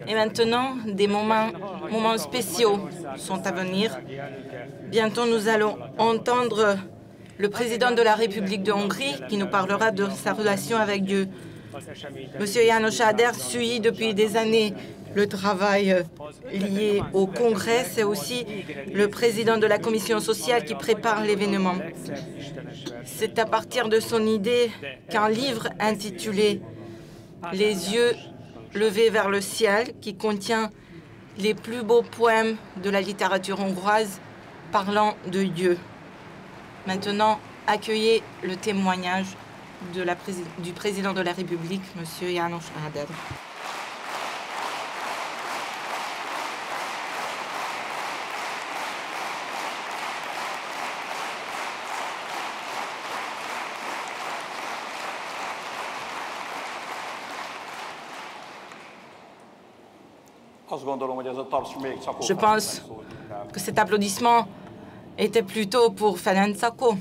Et maintenant, des moments spéciaux sont à venir. Bientôt, nous allons entendre le président de la République de Hongrie qui nous parlera de sa relation avec Dieu. Monsieur János Áder suit depuis des années le travail lié au Congrès. C'est aussi le président de la Commission sociale qui prépare l'événement. C'est à partir de son idée qu'un livre intitulé « Les yeux levés vers le ciel » qui contient les plus beaux poèmes de la littérature hongroise parlant de Dieu. Maintenant, accueillez le témoignage du président de la République, M. János Áder. Je pense que cet applaudissement était plutôt pour Ferenc Szakó.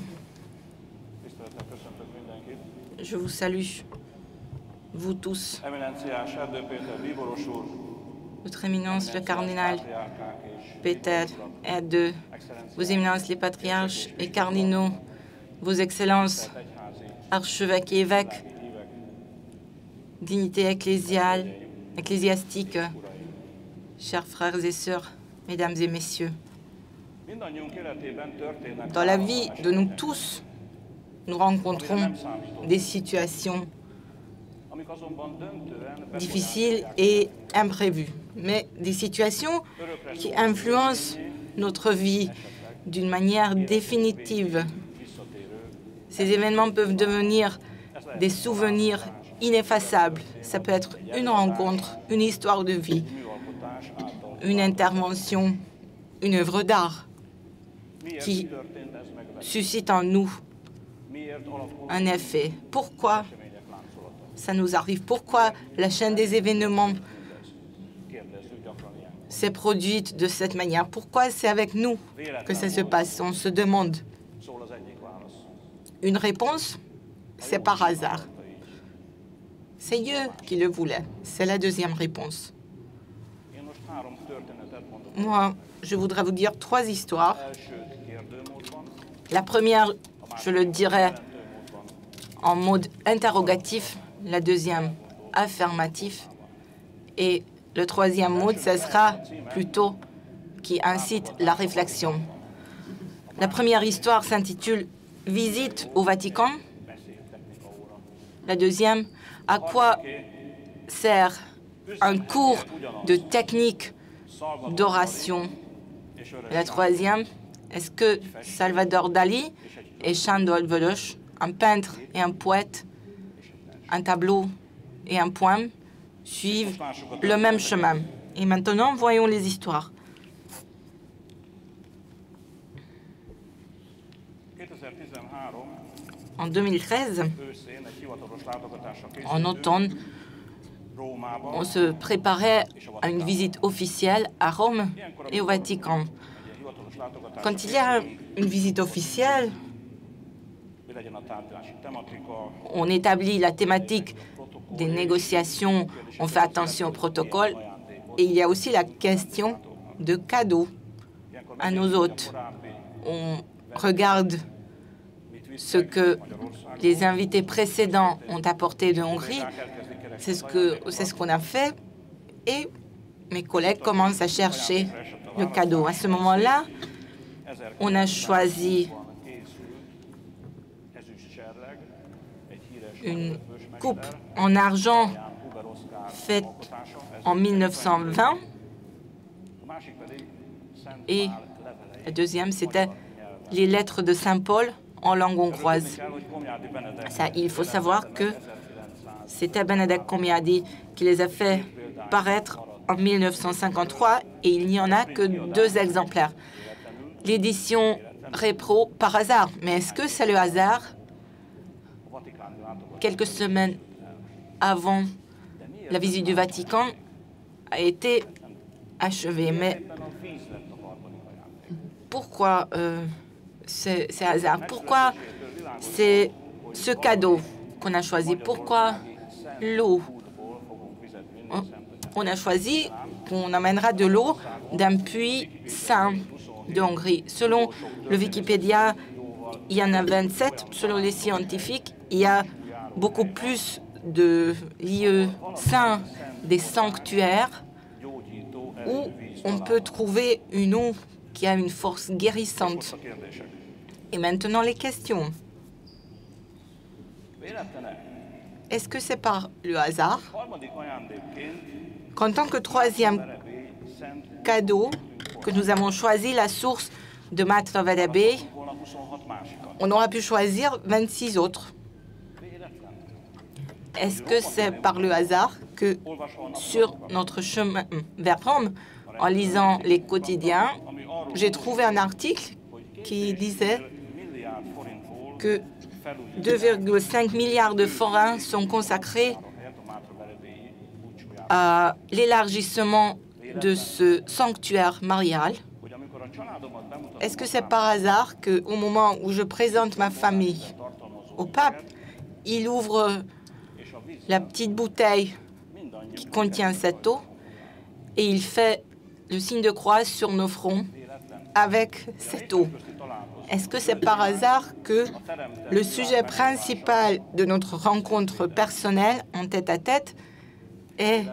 Je vous salue, vous tous. Votre Éminence, le cardinal Péter Erdő, Vos Éminences, les patriarches et cardinaux, Vos Excellences, archevêques et évêques, dignités ecclésiastiques, chers frères et sœurs, mesdames et messieurs. Dans la vie de nous tous, nous rencontrons des situations difficiles et imprévues, mais des situations qui influencent notre vie d'une manière définitive. Ces événements peuvent devenir des souvenirs ineffaçables. Ça peut être une rencontre, une histoire de vie, une intervention, une œuvre d'art qui suscite en nous un effet. Pourquoi ça nous arrive? Pourquoi la chaîne des événements s'est produite de cette manière? Pourquoi c'est avec nous que ça se passe? On se demande. Une réponse, c'est par hasard. C'est Dieu qui le voulait. C'est la deuxième réponse. Moi, je voudrais vous dire 3 histoires. La première, je le dirais en mode interrogatif, la deuxième affirmatif, et le troisième mode, ce sera plutôt qui incite la réflexion. La première histoire s'intitule « Visite au Vatican ». La deuxième, « À quoi sert un cours de technique d'oration ». Et la troisième, est-ce que Salvador Dali et Sándor Vörös, un peintre et un poète, un tableau et un poème, suivent le même chemin? Et maintenant, voyons les histoires. En 2013, en automne, on se préparait à une visite officielle à Rome et au Vatican. Quand il y a une visite officielle, on établit la thématique des négociations, on fait attention au protocole, et il y a aussi la question de cadeaux à nos hôtes. On regarde ce que les invités précédents ont apporté de Hongrie, c'est ce qu'on a fait, et mes collègues commencent à chercher le cadeau. À ce moment-là, on a choisi une coupe en argent faite en 1920, et la deuxième, c'était les lettres de Saint-Paul en langue hongroise. Ça, il faut savoir que c'était Benedek Komjádi qui les a fait paraître en 1953, et il n'y en a que 2 exemplaires. L'édition Repro par hasard. Mais est-ce que c'est le hasard? Quelques semaines avant la visite du Vatican a été achevée. Mais pourquoi c'est hasard? Pourquoi c'est ce cadeau qu'on a choisi? Pourquoi l'eau? on a choisi qu'on amènera de l'eau d'un puits sain de Hongrie. Selon le Wikipédia, il y en a 27. Selon les scientifiques, il y a beaucoup plus de lieux saints, des sanctuaires, où on peut trouver une eau qui a une force guérissante. Et maintenant, les questions. Est-ce que c'est par le hasard qu'en tant que troisième cadeau, que nous avons choisi la source de Matra Vedebe, on aura pu choisir 26 autres? Est-ce que c'est par le hasard que sur notre chemin vers Rome, en lisant les quotidiens, j'ai trouvé un article qui disait que 2,5 milliards de forains sont consacrés à l'élargissement de ce sanctuaire marial? Est-ce que c'est par hasard qu'au moment où je présente ma famille au pape, il ouvre la petite bouteille qui contient cette eau et il fait le signe de croix sur nos fronts avec cette eau? Est-ce que c'est par hasard que le sujet principal de notre rencontre personnelle en tête-à-tête est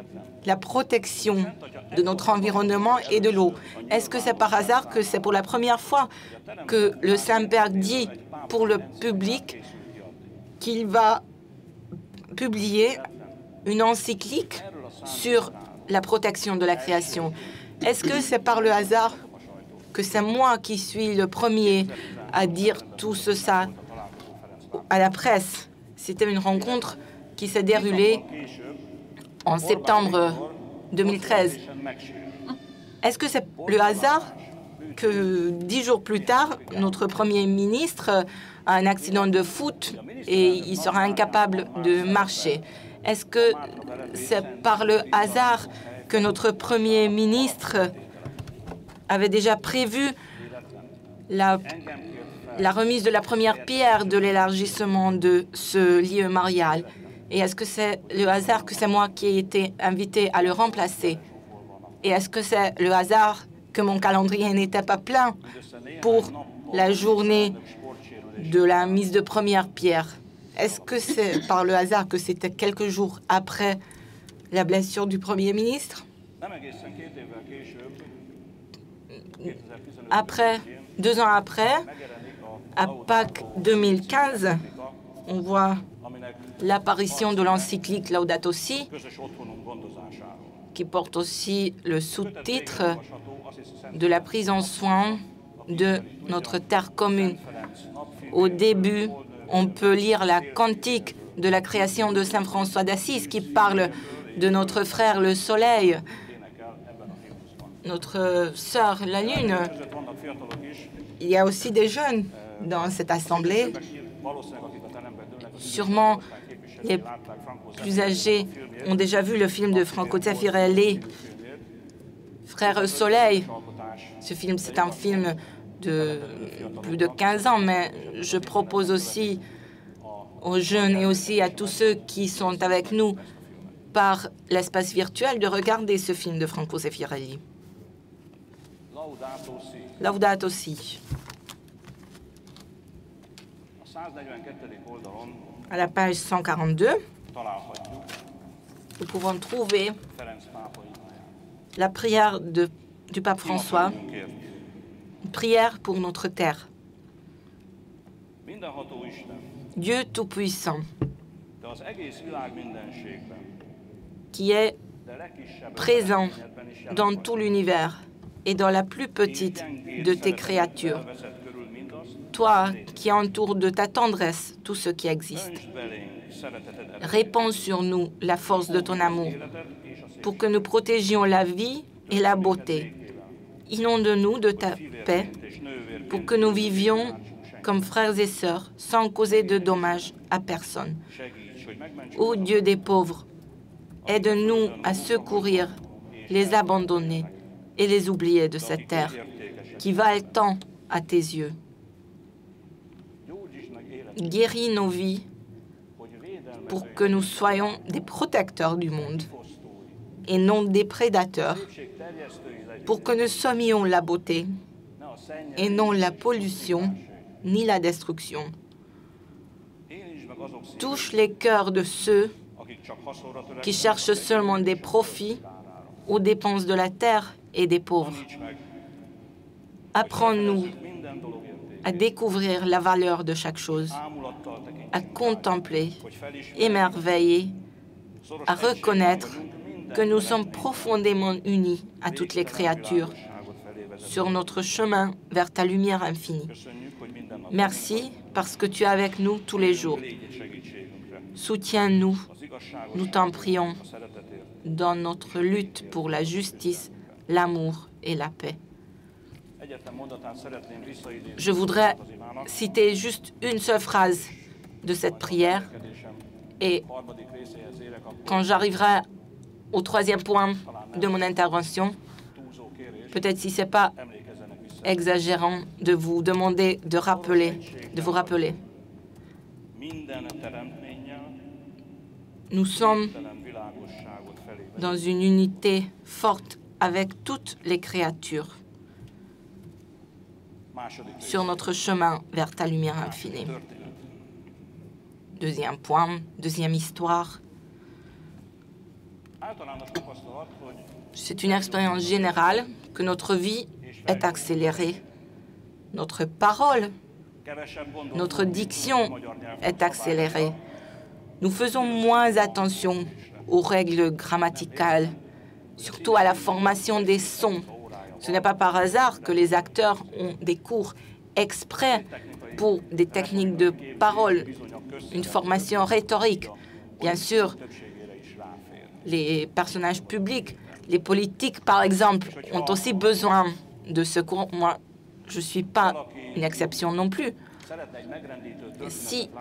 la protection de notre environnement et de l'eau? Est-ce que c'est par hasard que c'est pour la première fois que le Saint-Père dit pour le public qu'il va publier une encyclique sur la protection de la création? Est-ce que c'est par le hasard que c'est moi qui suis le premier à dire tout ça à la presse? C'était une rencontre qui s'est déroulée en septembre 2013. Est-ce que c'est le hasard que 10 jours plus tard, notre Premier ministre a un accident de foot et il sera incapable de marcher? Est-ce que c'est par le hasard que notre Premier ministre avait déjà prévu la remise de la première pierre de l'élargissement de ce lieu marial? Et est-ce que c'est le hasard que c'est moi qui ai été invité à le remplacer? Et est-ce que c'est le hasard que mon calendrier n'était pas plein pour la journée de la mise de première pierre? Est-ce que c'est par le hasard que c'était quelques jours après la blessure du Premier ministre? Après, 2 ans après, à Pâques 2015, on voit l'apparition de l'encyclique Laudato Si, qui porte aussi le sous-titre de la prise en soin de notre terre commune. Au début, on peut lire la cantique de la création de Saint François d'Assise qui parle de notre frère le Soleil, notre sœur la Lune. Il y a aussi des jeunes dans cette assemblée. Sûrement, les plus âgés ont déjà vu le film de Franco Zeffirelli, Frère Soleil. Ce film, c'est un film de plus de 15 ans, mais je propose aussi aux jeunes et aussi à tous ceux qui sont avec nous par l'espace virtuel de regarder ce film de Franco Zeffirelli. Laudato Si. À la page 142, nous pouvons trouver la prière du pape François, une prière pour notre terre. Dieu Tout-Puissant, qui est présent dans tout l'univers et dans la plus petite de tes créatures, toi qui entoures de ta tendresse tout ce qui existe. Répands sur nous la force de ton amour pour que nous protégions la vie et la beauté. Inonde-nous de ta paix pour que nous vivions comme frères et sœurs sans causer de dommages à personne. Ô Dieu des pauvres, aide-nous à secourir les abandonnés et les oubliés de cette terre qui valent tant à tes yeux. Guéris nos vies pour que nous soyons des protecteurs du monde. et non des prédateurs, pour que nous semions la beauté et non la pollution ni la destruction. Touche les cœurs de ceux qui cherchent seulement des profits aux dépenses de la terre et des pauvres. Apprends-nous à découvrir la valeur de chaque chose, à contempler, émerveiller, à reconnaître que nous sommes profondément unis à toutes les créatures sur notre chemin vers ta lumière infinie. Merci parce que tu es avec nous tous les jours. Soutiens-nous, nous t'en prions, dans notre lutte pour la justice, l'amour et la paix. Je voudrais citer juste une seule phrase de cette prière et quand j'arriverai au troisième point de mon intervention, peut-être si ce n'est pas exagérant de vous demander de vous rappeler. Nous sommes dans une unité forte avec toutes les créatures sur notre chemin vers ta lumière infinie. Deuxième point, deuxième histoire. C'est une expérience générale que notre vie est accélérée. Notre parole, notre diction est accélérée. Nous faisons moins attention aux règles grammaticales, surtout à la formation des sons. Ce n'est pas par hasard que les acteurs ont des cours exprès pour des techniques de parole, une formation rhétorique. Bien sûr, les personnages publics, les politiques, par exemple, ont aussi besoin de ce cours. Moi, je ne suis pas une exception non plus. Si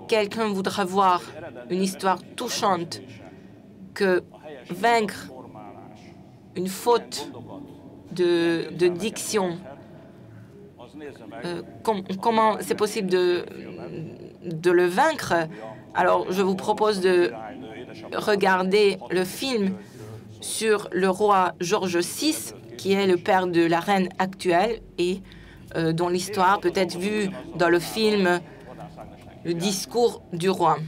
quelqu'un voudra voir une histoire touchante, que vaincre une faute de diction, comment c'est possible de le vaincre, alors je vous propose de regarder le film sur le roi George VI, qui est le père de la reine actuelle et dont l'histoire peut être vue dans le film Le discours du roi.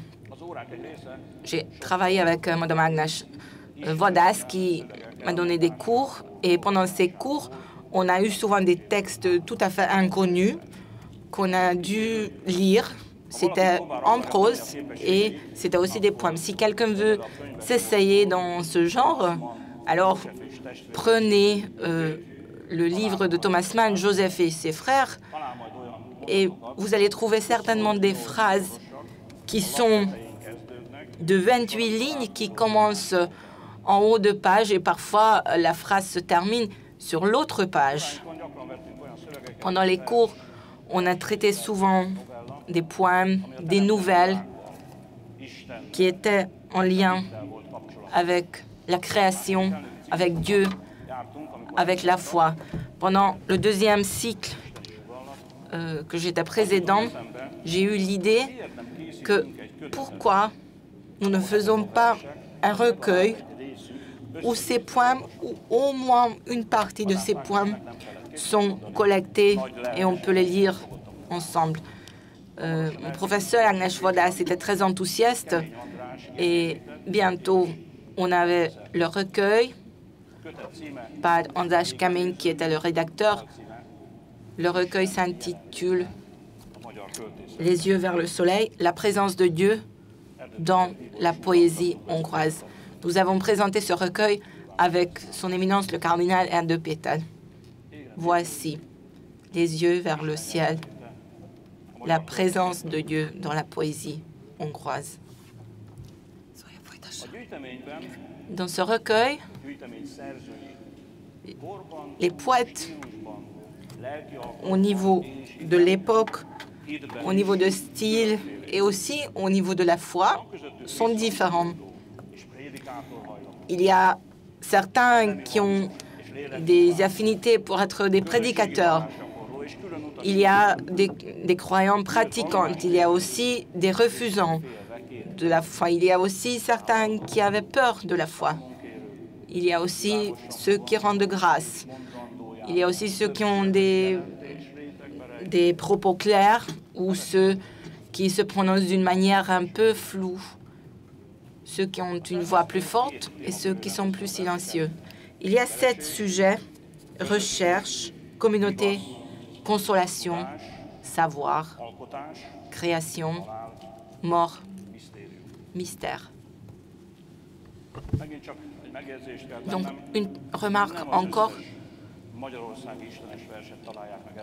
J'ai travaillé avec Mme Agnes Vodas qui m'a donné des cours et pendant ces cours, on a eu souvent des textes tout à fait inconnus qu'on a dû lire. C'était en prose et c'était aussi des poèmes. Si quelqu'un veut s'essayer dans ce genre, alors prenez le livre de Thomas Mann, Joseph et ses frères, et vous allez trouver certainement des phrases qui sont de 28 lignes qui commencent en haut de page et parfois la phrase se termine sur l'autre page. Pendant les cours, on a traité souvent des poèmes, des nouvelles qui étaient en lien avec la création, avec Dieu, avec la foi. Pendant le deuxième cycle que j'étais président, j'ai eu l'idée que pourquoi nous ne faisons pas un recueil où ces poèmes, ou au moins une partie de ces poèmes, sont collectés et on peut les lire ensemble. Mon professeur Agnes Vodas était très enthousiaste et bientôt on avait le recueil. Pad András Kemény qui était le rédacteur. Le recueil s'intitule Les yeux vers le soleil, la présence de Dieu dans la poésie hongroise. Nous avons présenté ce recueil avec son éminence le cardinal Erdő Péter. Voici les yeux vers le ciel, la présence de Dieu dans la poésie hongroise. Dans ce recueil, les poètes, au niveau de l'époque, au niveau de style et aussi au niveau de la foi, sont différents. Il y a certains qui ont des affinités pour être des prédicateurs. Il y a des croyants pratiquants. Il y a aussi des refusants de la foi. Il y a aussi certains qui avaient peur de la foi. Il y a aussi ceux qui rendent grâce. Il y a aussi ceux qui ont des propos clairs ou ceux qui se prononcent d'une manière un peu floue. Ceux qui ont une voix plus forte et ceux qui sont plus silencieux. Il y a 7 sujets: recherche, communauté, consolation, savoir, création, mort, mystère. Donc, une remarque encore.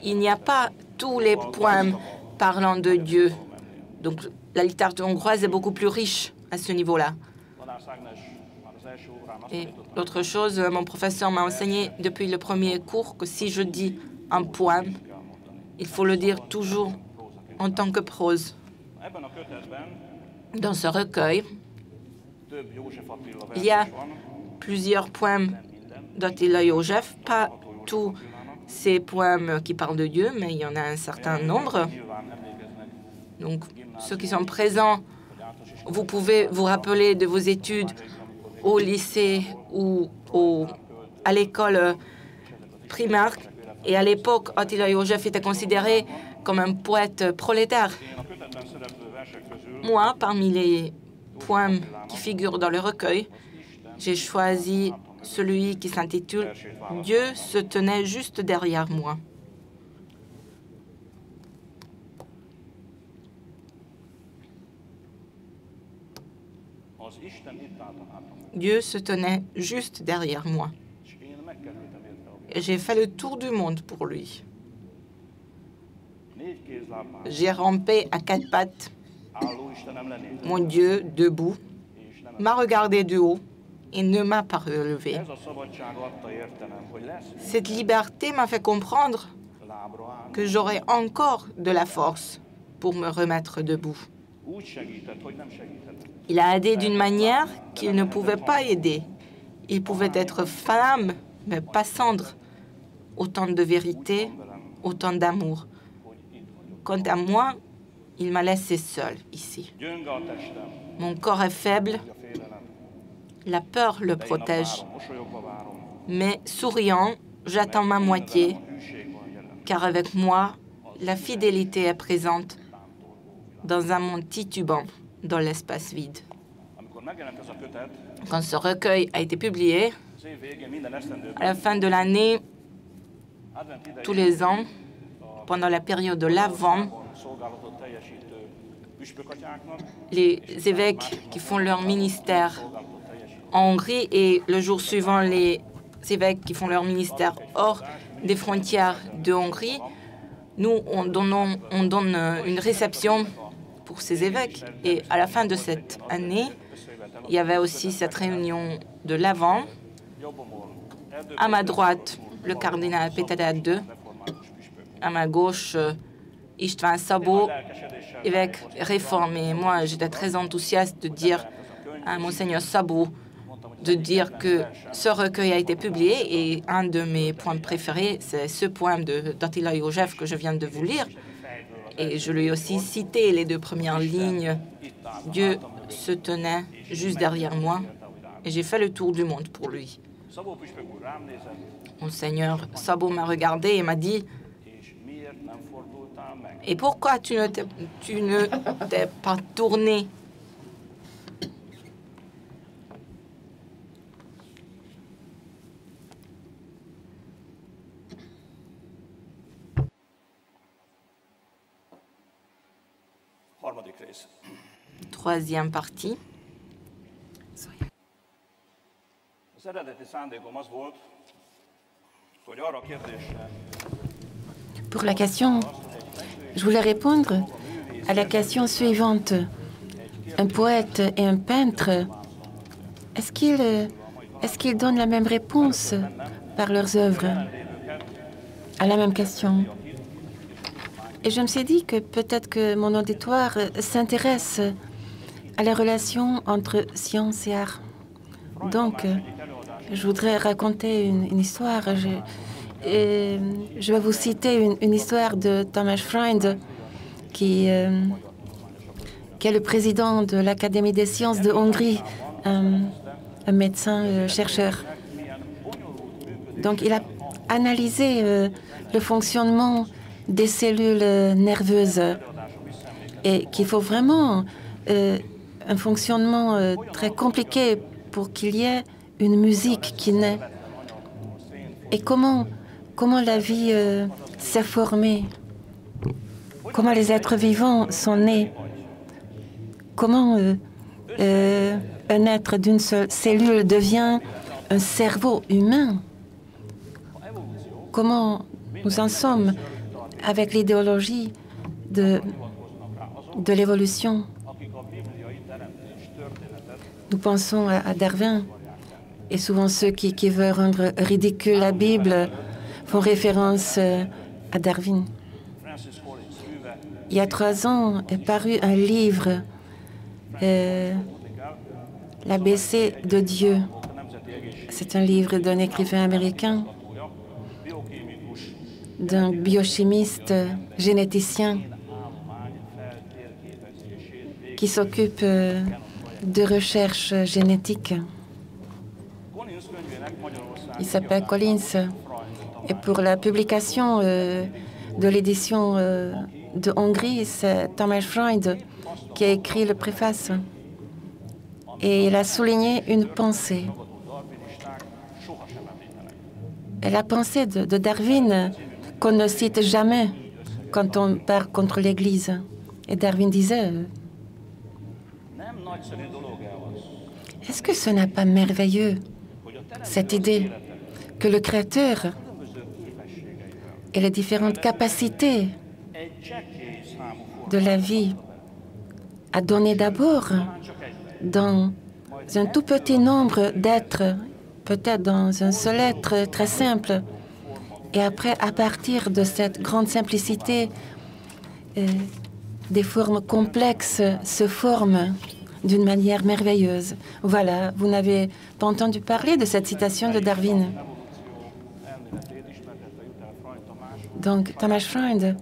Il n'y a pas tous les poèmes parlant de Dieu. Donc, la littérature hongroise est beaucoup plus riche à ce niveau-là. Et l'autre chose, mon professeur m'a enseigné depuis le premier cours que si je dis un poème, il faut le dire toujours en tant que prose. Dans ce recueil, il y a plusieurs poèmes d'Attila József, pas tous ces poèmes qui parlent de Dieu, mais il y en a un certain nombre. Donc, ceux qui sont présents, vous pouvez vous rappeler de vos études au lycée ou à l'école primaire. Et à l'époque, Attila József était considéré comme un poète prolétaire. Moi, parmi les poèmes qui figurent dans le recueil, j'ai choisi celui qui s'intitule « Dieu se tenait juste derrière moi ». Dieu se tenait juste derrière moi. Et j'ai fait le tour du monde pour lui. J'ai rampé à 4 pattes. Mon Dieu, debout, m'a regardé de haut et ne m'a pas relevé. Cette liberté m'a fait comprendre que j'aurais encore de la force pour me remettre debout. Il a aidé d'une manière qu'il ne pouvait pas aider. Il pouvait être flamme, mais pas cendre. Autant de vérité, autant d'amour. Quant à moi, il m'a laissé seul ici. Mon corps est faible, la peur le protège. Mais souriant, j'attends ma moitié, car avec moi, la fidélité est présente dans un monde titubant dans l'espace vide. Quand ce recueil a été publié, à la fin de l'année, tous les ans, pendant la période de l'Avent, les évêques qui font leur ministère en Hongrie et le jour suivant, les évêques qui font leur ministère hors des frontières de Hongrie, nous, on donne une réception pour ces évêques. Et à la fin de cette année, il y avait aussi cette réunion de l'Avent. À ma droite, le cardinal Peter II. À ma gauche, István Szabó, évêque réformé. Moi, j'étais très enthousiaste de dire à Monseigneur Szabó de dire que ce recueil a été publié. Et un de mes poèmes préférés, c'est ce poème d'Attila József que je viens de vous lire. Et je lui ai aussi cité les 2 premières lignes. Dieu se tenait juste derrière moi et j'ai fait le tour du monde pour lui. Monseigneur Szabó m'a regardé et m'a dit « Et pourquoi tu ne t'es pas tourné ?» Troisième partie. Pour la question, je voulais répondre à la question suivante. Un poète et un peintre, est-ce qu'ils donnent la même réponse par leurs œuvres à la même question? Et je me suis dit que peut-être que mon auditoire s'intéresse à la relation entre science et art. Donc, je voudrais raconter une histoire. Je vais vous citer une histoire de Tamás Freund, qui est le président de l'Académie des sciences de Hongrie, un médecin chercheur. Donc, il a analysé le fonctionnement des cellules nerveuses et qu'il faut vraiment un fonctionnement très compliqué pour qu'il y ait une musique qui naît. Et comment la vie s'est formée, comment les êtres vivants sont nés, comment un être d'une seule cellule devient un cerveau humain, comment nous en sommes avec l'idéologie de l'évolution. Nous pensons à Darwin, et souvent ceux qui veulent rendre ridicule la Bible font référence à Darwin. Il y a 3 ans est paru un livre, L'ABC de Dieu. C'est un livre d'un écrivain américain, d'un biochimiste généticien qui s'occupe de recherche génétique. Il s'appelle Collins. Et pour la publication de l'édition de Hongrie, c'est Tamás Freund qui a écrit le préface. Et il a souligné une pensée. Et la pensée de Darwin qu'on ne cite jamais quand on part contre l'Église. Et Darwin disait, est-ce que ce n'est pas merveilleux, cette idée que le Créateur et les différentes capacités de la vie a donné d'abord dans un tout petit nombre d'êtres, peut-être dans un seul être très simple, et après, à partir de cette grande simplicité, des formes complexes se forment d'une manière merveilleuse. Voilà, vous n'avez pas entendu parler de cette citation de Darwin. Donc, Tamás Freund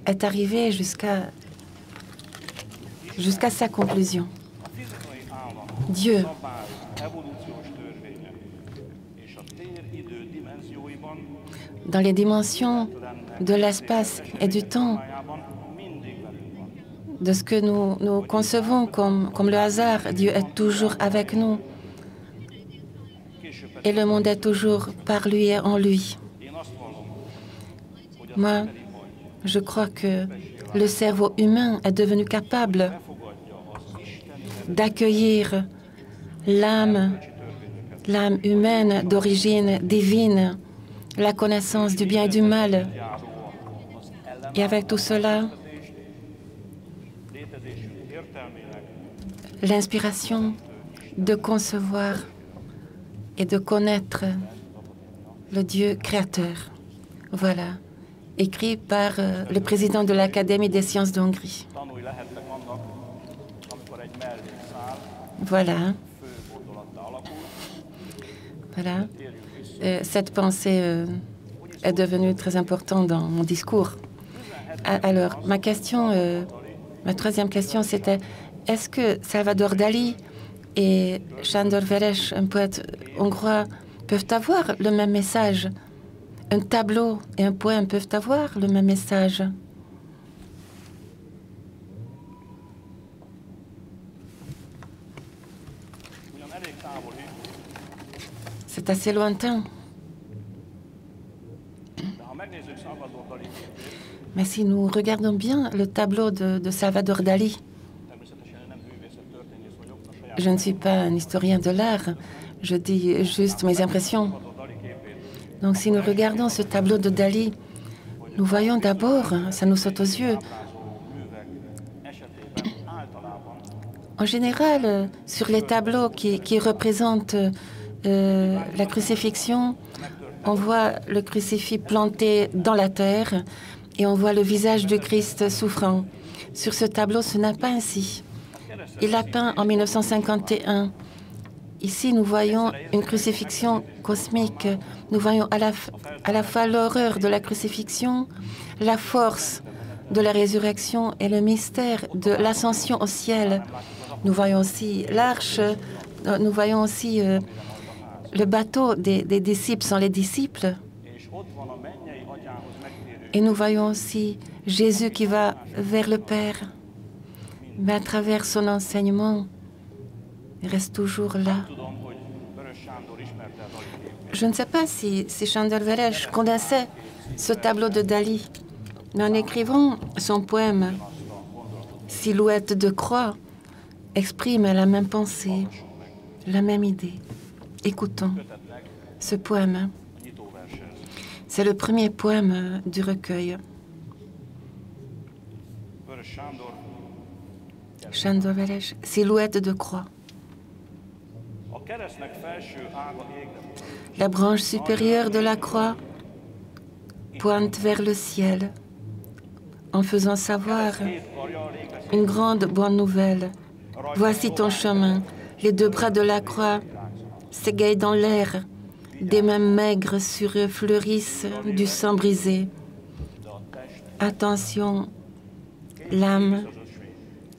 est arrivé jusqu'à sa conclusion. Dieu dans les dimensions de l'espace et du temps, de ce que nous concevons comme le hasard, Dieu est toujours avec nous. Et le monde est toujours par lui et en lui. Moi, je crois que le cerveau humain est devenu capable d'accueillir l'âme humaine d'origine divine, la connaissance du bien et du mal. Et avec tout cela, l'inspiration de concevoir et de connaître le Dieu créateur. Voilà, écrit par le président de l'Académie des sciences de Hongrie. Voilà. Voilà. Cette pensée est devenue très importante dans mon discours. Alors, ma troisième question, c'était est-ce que Salvador Dali et Sándor Vérés, un poète hongrois, peuvent avoir le même message? Un tableau et un poème peuvent avoir le même message? C'est assez lointain. Mais si nous regardons bien le tableau de Salvador Dali, je ne suis pas un historien de l'art, je dis juste mes impressions. Donc si nous regardons ce tableau de Dali, nous voyons d'abord, ça nous saute aux yeux, en général, sur les tableaux qui représentent la crucifixion, on voit le crucifix planté dans la terre et on voit le visage du Christ souffrant. Sur ce tableau, ce n'est pas ainsi. Il l'a peint en 1951. Ici, nous voyons une crucifixion cosmique. Nous voyons à la fois l'horreur de la crucifixion, la force de la résurrection et le mystère de l'ascension au ciel. Nous voyons aussi l'arche, nous voyons aussi le bateau des disciples sont les disciples. Et nous voyons aussi Jésus qui va vers le Père. Mais à travers son enseignement, il reste toujours là. Je ne sais pas si Sándor Vérez connaissait ce tableau de Dali, mais en écrivant son poème « Silhouette de croix », exprime la même pensée, la même idée. Écoutons ce poème. C'est le premier poème du recueil. Sándor Vérez, Silhouette de croix. La branche supérieure de la croix pointe vers le ciel en faisant savoir une grande bonne nouvelle. Voici ton chemin. Les deux bras de la croix s'égayent dans l'air. Des mains maigres sur eux fleurissent du sang brisé. Attention, l'âme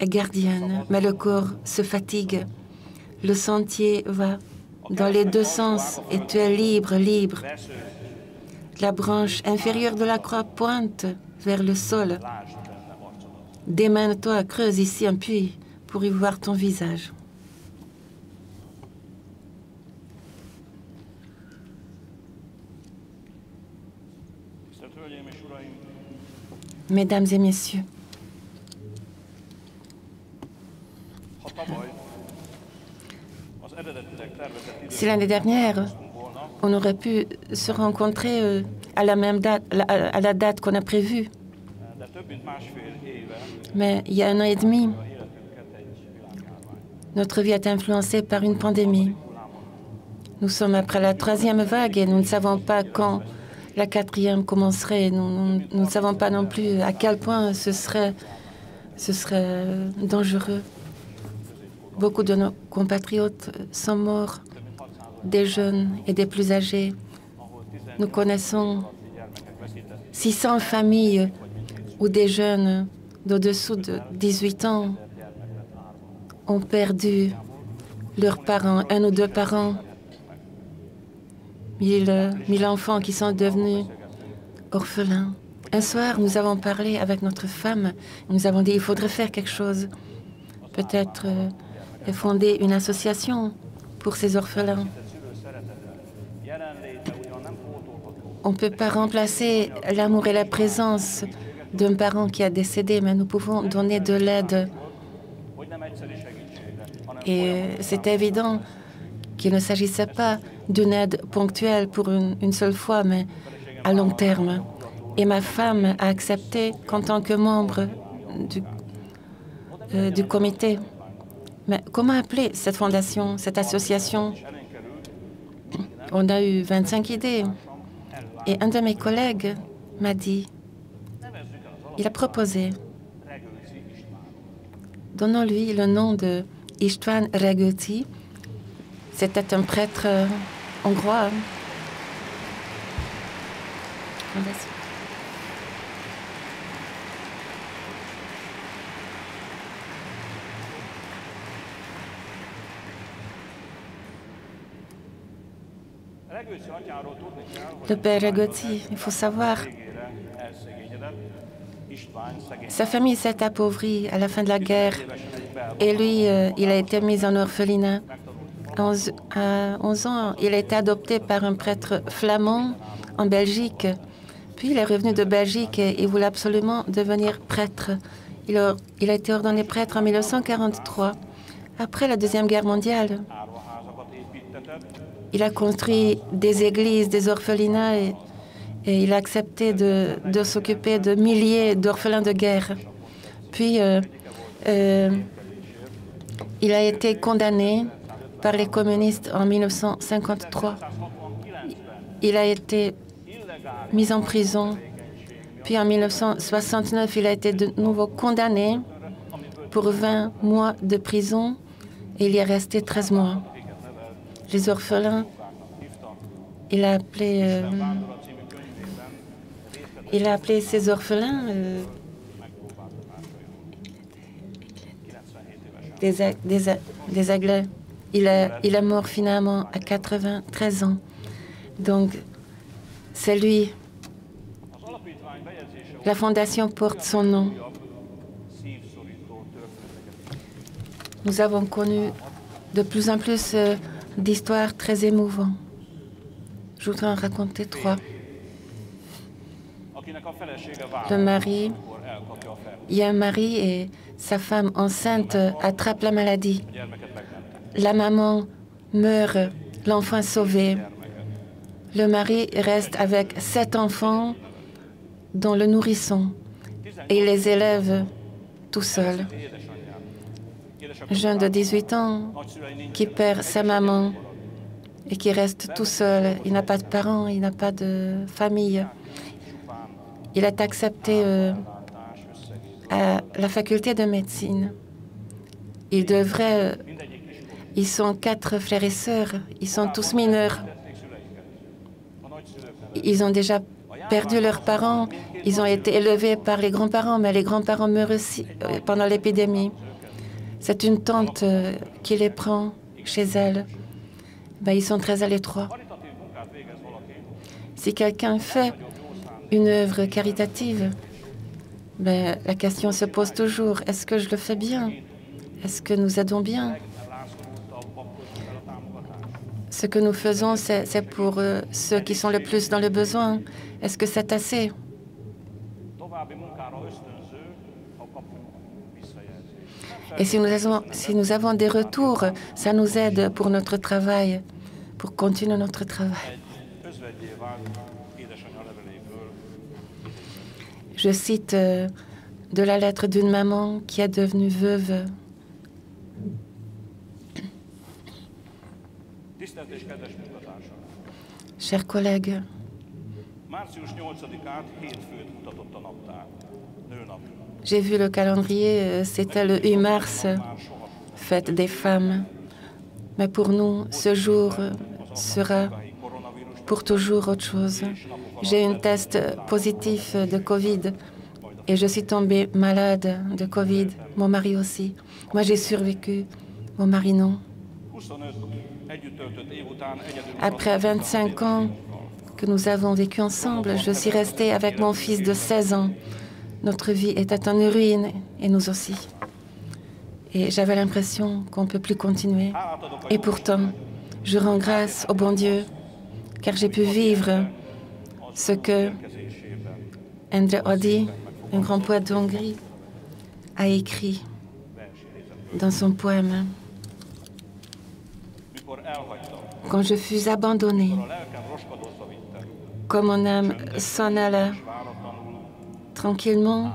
est gardienne, mais le corps se fatigue. Le sentier va dans les deux sens et tu es libre, libre. La branche inférieure de la croix pointe vers le sol. Démène-toi, creuse ici un puits pour y voir ton visage. Mesdames et messieurs, si l'année dernière, on aurait pu se rencontrer à la même date, à la date qu'on a prévue, mais il y a 1 an et demi, notre vie est influencée par une pandémie. Nous sommes après la 3e vague et nous ne savons pas quand la 4e commencerait. Nous ne savons pas non plus à quel point ce serait dangereux. Beaucoup de nos compatriotes sont morts, des jeunes et des plus âgés. Nous connaissons 600 familles où des jeunes d'au-dessous de 18 ans ont perdu leurs parents, 1 ou 2 parents. 1000 enfants qui sont devenus orphelins. Un soir, nous avons parlé avec notre femme. Nous avons dit qu'il faudrait faire quelque chose. Peut-être fonder une association pour ces orphelins. On ne peut pas remplacer l'amour et la présence d'un parent qui a décédé, mais nous pouvons donner de l'aide. Et c'est évident qu'il ne s'agissait pas d'une aide ponctuelle pour une seule fois, mais à long terme. Et ma femme a accepté qu'en tant que membre du comité. Mais comment appeler cette fondation, cette association? On a eu 25 idées. Et un de mes collègues m'a dit, il a proposé, donnons-lui le nom de István Rágóczi. C'était un prêtre hongrois. Le père Rágóczi, il faut savoir, sa famille s'est appauvrie à la fin de la guerre et lui, il a été mis en orphelinat. À 11 ans, il a été adopté par un prêtre flamand en Belgique. Puis il est revenu de Belgique et il voulait absolument devenir prêtre. Il a été ordonné prêtre en 1943, après la Deuxième Guerre mondiale. Il a construit des églises, des orphelinats et il a accepté de s'occuper de milliers d'orphelins de guerre. Puis, il a été condamné par les communistes en 1953. Il a été mis en prison. Puis en 1969, il a été de nouveau condamné pour 20 mois de prison et il y est resté 13 mois. Les orphelins, il a appelé ces orphelins des Anglais. il est mort finalement à 93 ans. Donc, c'est lui. La fondation porte son nom. Nous avons connu de plus en plus d'histoires très émouvantes. Je voudrais en raconter 3. Le mari, il y a un mari et sa femme enceinte attrape la maladie. La maman meurt, l'enfant est sauvé. Le mari reste avec 7 enfants, dont le nourrisson, et il les élève tout seul. Un jeune de 18 ans qui perd sa maman et qui reste tout seul. Il n'a pas de parents, il n'a pas de famille. Il est accepté à la faculté de médecine. Ils sont 4 frères et sœurs, ils sont tous mineurs. Ils ont déjà perdu leurs parents, ils ont été élevés par les grands-parents, mais les grands-parents meurent aussi pendant l'épidémie. C'est une tante qui les prend chez elle. Ils sont très à l'étroit. Si quelqu'un fait une œuvre caritative, la question se pose toujours, est-ce que je le fais bien? Est-ce que nous aidons bien? Ce que nous faisons, c'est pour ceux qui sont le plus dans le besoin. Est-ce que c'est assez? Et si nous avons des retours, ça nous aide pour notre travail, pour continuer notre travail. Je cite de la lettre d'une maman qui est devenue veuve. Chers collègues, j'ai vu le calendrier, c'était le 8 mars, fête des femmes. Mais pour nous, ce jour sera pour toujours autre chose. J'ai eu un test positif de Covid et je suis tombée malade de Covid. Mon mari aussi. Moi, j'ai survécu. Mon mari, non. Après 25 ans que nous avons vécu ensemble, je suis restée avec mon fils de 16 ans. Notre vie était en ruine, et nous aussi. Et j'avais l'impression qu'on ne peut plus continuer. Et pourtant, je rends grâce au bon Dieu, car j'ai pu vivre ce que Endre Ady, un grand poète de Hongrie, a écrit dans son poème. Quand je fus abandonné, quand mon âme s'en alla, tranquillement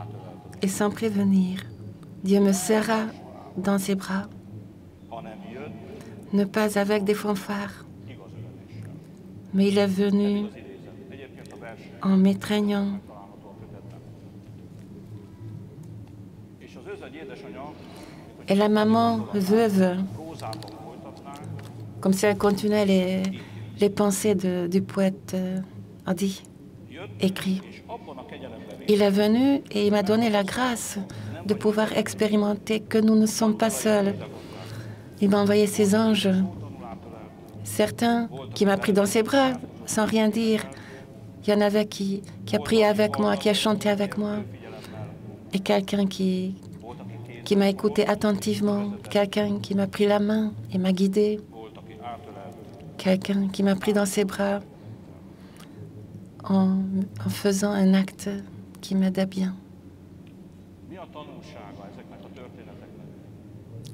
et sans prévenir, Dieu me serra dans ses bras, ne pas avec des fanfares, mais il est venu en m'étreignant. Et la maman veuve, comme si elle continuait les pensées du poète Ady, écrit. Il est venu et il m'a donné la grâce de pouvoir expérimenter que nous ne sommes pas seuls. Il m'a envoyé ses anges, certains qui m'ont pris dans ses bras sans rien dire. Il y en avait qui a prié avec moi, qui a chanté avec moi. Et quelqu'un qui m'a écouté attentivement, quelqu'un qui m'a pris la main et m'a guidé, quelqu'un qui m'a pris dans ses bras en faisant un acte qui m'aidait bien.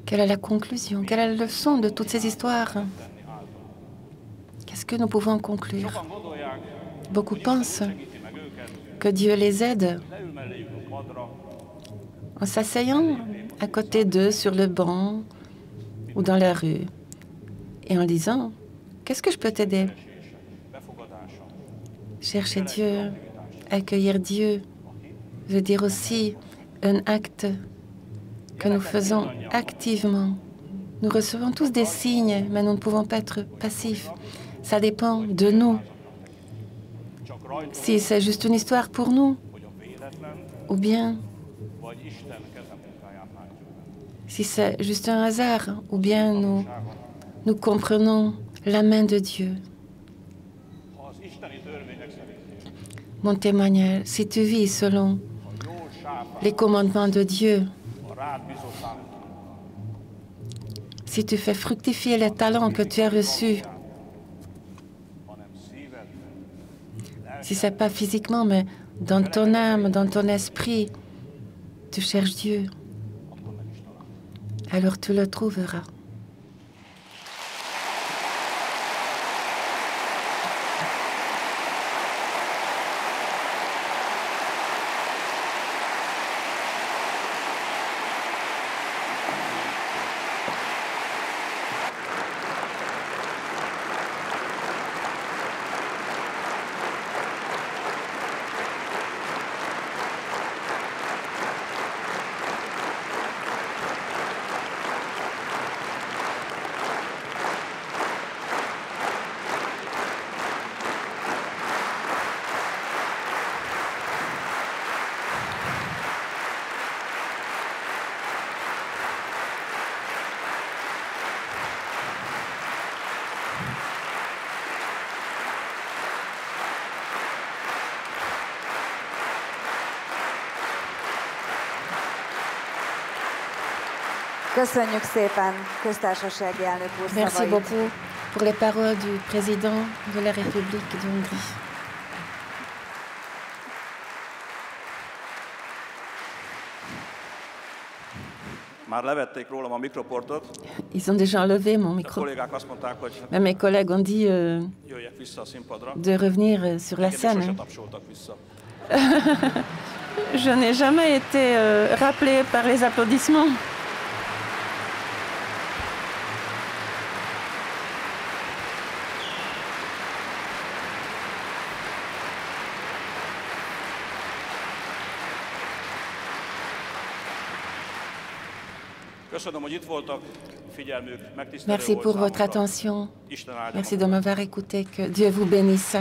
Quelle est la conclusion? Quelle est la leçon de toutes ces histoires? Qu'est-ce que nous pouvons conclure? Beaucoup pensent que Dieu les aide en s'asseyant à côté d'eux sur le banc ou dans la rue et en disant « Qu'est-ce que je peux t'aider ?» Chercher Dieu, accueillir Dieu, veut dire aussi un acte que nous faisons activement. Nous recevons tous des signes, mais nous ne pouvons pas être passifs. Ça dépend de nous. Si c'est juste une histoire pour nous, ou bien si c'est juste un hasard, ou bien nous nous comprenons la main de Dieu. Mon témoignage, si tu vis selon les commandements de Dieu, si tu fais fructifier les talents que tu as reçus, si ce n'est pas physiquement, mais dans ton âme, dans ton esprit, tu cherches Dieu, alors tu le trouveras. Köszönjük szépen, köztársasági elnök úr szavait. Merci beaucoup pour les paroles du président de la République de Hongrie. Már levették rólam a mikroportot. Ils ont déjà enlevé mon A micro. kollégák azt mondták, hogy Mais mes collègues ont dit jöjjek vissza a színpadra. de revenir sur la Engem sose scène. tapsoltak vissza. Je n'ai jamais été rappelée par les applaudissements. Köszönöm, hogy itt voltak. Figyelmük megtisztelő Merci volt pour votre számomra. attention. Isten áldja Merci de magukat. m'avoir écouté. Que Dieu vous bénisse.